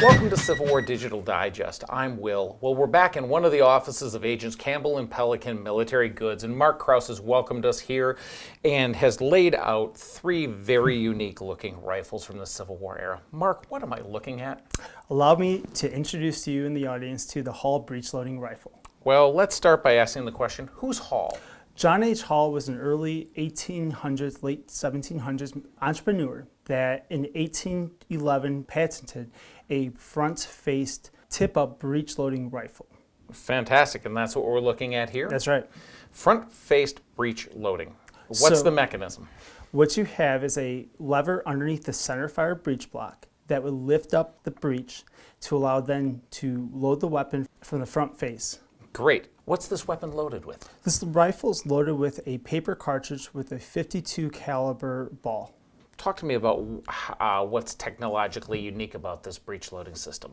Welcome to Civil War Digital Digest. I'm Will. Well, we're back in one of the offices of Agents Campbell and Pelican Military Goods, and Mark Krausz has welcomed us here and has laid out three very unique looking rifles from the Civil War era. Mark, what am I looking at? Allow me to introduce you and the audience to the Hall breech-loading rifle. Well, let's start by asking the question, who's Hall? John H. Hall was an early 1800s, late 1700s entrepreneur that in 1811 patented a front-faced tip-up breech-loading rifle. Fantastic, and that's what we're looking at here? That's right. Front-faced breech loading. What's the mechanism? What you have is a lever underneath the center fire breech block that would lift up the breech to allow then to load the weapon from the front face. Great. What's this weapon loaded with? This rifle is loaded with a paper cartridge with a .52 caliber ball. Talk to me about what's technologically unique about this breech loading system.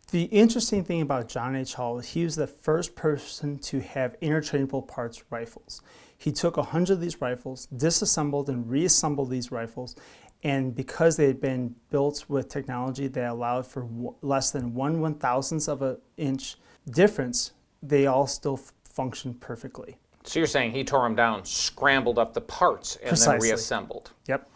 The interesting thing about John H. Hall is he was the first person to have interchangeable parts rifles. He took 100 of these rifles, disassembled and reassembled these rifles, and because they had been built with technology that allowed for less than 1/1000th of an inch difference, they all still function perfectly. So you're saying he tore them down, scrambled up the parts, and then reassembled. Yep.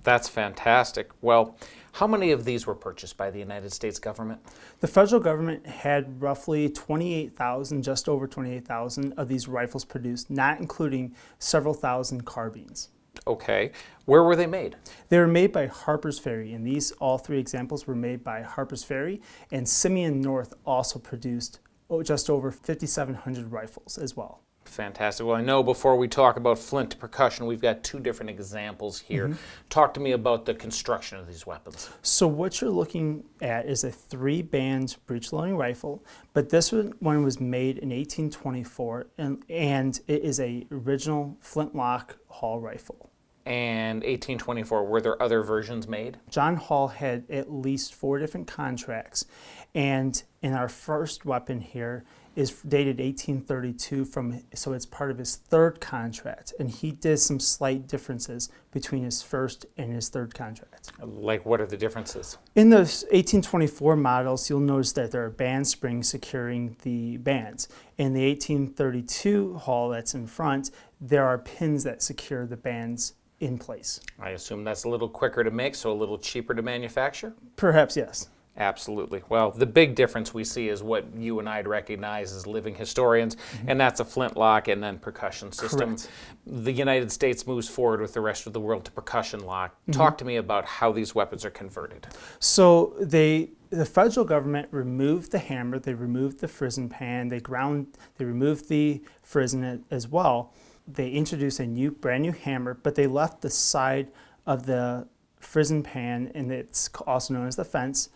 That's fantastic. Well, how many of these were purchased by the United States government? The federal government had roughly 28,000, just over 28,000 of these rifles produced, not including several thousand carbines. Okay. Where were they made? They were made by Harpers Ferry, and all three examples were made by Harpers Ferry, and Simeon North also produced just over 5,700 rifles as well. Fantastic. Well, I know before we talk about flint percussion, we've got two different examples here. Talk to me about the construction of these weapons. So what you're looking at is a 3-band breech-loading rifle, but this one was made in 1824, and it is a original flintlock Hall rifle. And 1824, were there other versions made? John Hall had at least 4 different contracts, and in our first weapon here is dated 1832, so it's part of his 3rd contract, and he did some slight differences between his first and his 3rd contract. Like, what are the differences? In those 1824 models, you'll notice that there are band springs securing the bands. In the 1832 Hall that's in front, there are pins that secure the bands in place. I assume that's a little quicker to make, so a little cheaper to manufacture? Perhaps, yes. Absolutely. Well, the big difference we see is what you and I'd recognize as living historians, and that's a flintlock and then percussion system. Correct. The United States moves forward with the rest of the world to percussion lock. Talk to me about how these weapons are converted. So the federal government removed the hammer, they removed the frizzen pan, they removed the frizzen as well. They introduced a brand new hammer, but they left the side of the frizzen pan, and it's also known as the fence.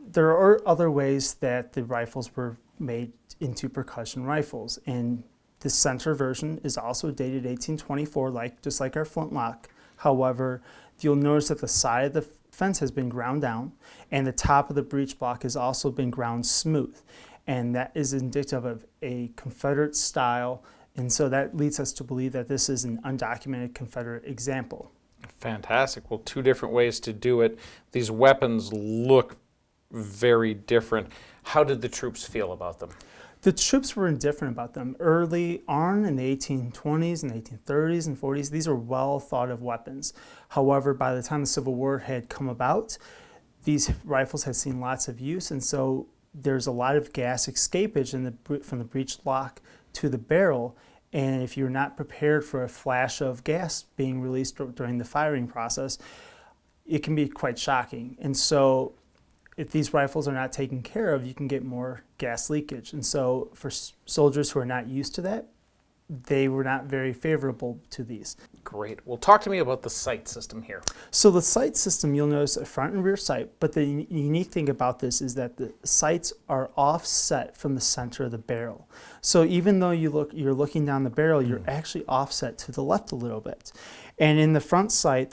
There are other ways that the rifles were made into percussion rifles, and the center version is also dated 1824, just like our flintlock. However, you'll notice that the side of the fence has been ground down, and the top of the breech block has also been ground smooth, and that is indicative of a Confederate style, and so that leads us to believe that this is an undocumented Confederate example. Fantastic. Well, two different ways to do it. These weapons look very different. How did the troops feel about them? The troops were indifferent about them. Early on in the 1820s and 1830s and 40s, these were well thought of weapons. However, by the time the Civil War had come about, these rifles had seen lots of use, and so there's a lot of gas escapage from the breech lock to the barrel, and if you're not prepared for a flash of gas being released during the firing process, it can be quite shocking. And so if these rifles are not taken care of, you can get more gas leakage. And so for soldiers who are not used to that, they were not very favorable to these. Great. Well, talk to me about the sight system here. So the sight system, you'll notice a front and rear sight, but the unique thing about this is that the sights are offset from the center of the barrel. So even though you're looking down the barrel, you're actually offset to the left a little bit. And in the front sight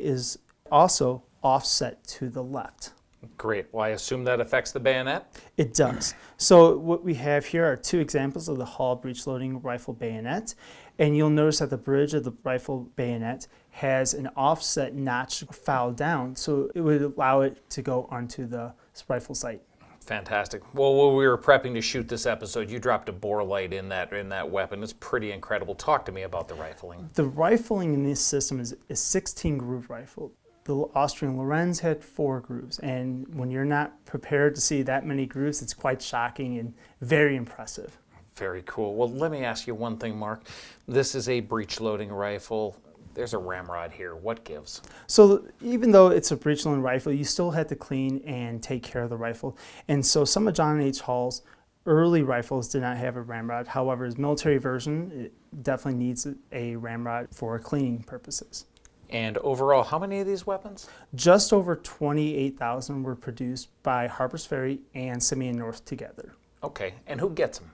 is also offset to the left. Great. Well, I assume that affects the bayonet? It does. So what we have here are two examples of the Hall breech-loading rifle bayonet. And you'll notice that the bridge of the rifle bayonet has an offset notch fouled down, so it would allow it to go onto the rifle sight. Fantastic. Well, when we were prepping to shoot this episode, you dropped a bore light in that weapon. It's pretty incredible. Talk to me about the rifling. The rifling in this system is 16 groove rifle. The Austrian Lorenz had 4 grooves, and when you're not prepared to see that many grooves, it's quite shocking and very impressive. Very cool. Well, let me ask you one thing, Mark. This is a breech loading rifle. There's a Ramrod here. What gives? So even though it's a breech loading rifle, you still had to clean and take care of the rifle. And so some of John H. Hall's early rifles did not have a Ramrod. However, his military version, it definitely needs a Ramrod for cleaning purposes. And overall, how many of these weapons? Just over 28,000 were produced by Harpers Ferry and Simeon North together. Okay, and who gets them?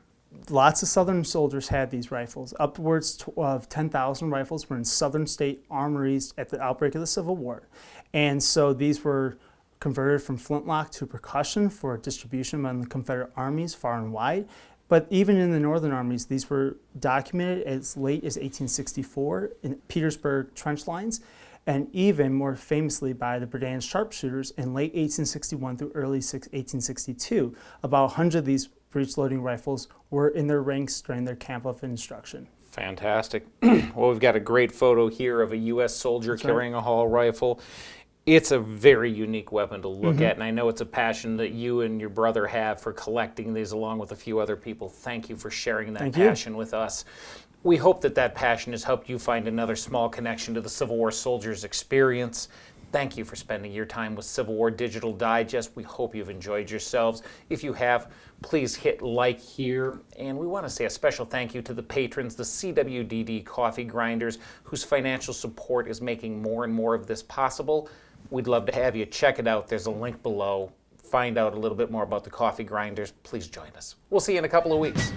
Lots of Southern soldiers had these rifles. Upwards of 10,000 rifles were in Southern state armories at the outbreak of the Civil War. And so these were converted from flintlock to percussion for distribution among the Confederate armies far and wide. But even in the Northern armies, these were documented as late as 1864 in Petersburg trench lines, and even more famously by the Brigadier sharpshooters in late 1861 through early 1862. About 100 of these breech-loading rifles were in their ranks during their camp of instruction. Fantastic. Well, we've got a great photo here of a U.S. soldier carrying a Hall rifle. It's a very unique weapon to look at, and I know it's a passion that you and your brother have for collecting these along with a few other people. Thank you for sharing that passion with us. We hope that that passion has helped you find another small connection to the Civil War soldier's experience. Thank you for spending your time with Civil War Digital Digest. We hope you've enjoyed yourselves. If you have, please hit like here. And we want to say a special thank you to the patrons, the CWDD coffee grinders, whose financial support is making more and more of this possible. We'd love to have you check it out. There's a link below. Find out a little bit more about the coffee grinders. Please join us. We'll see you in a couple of weeks.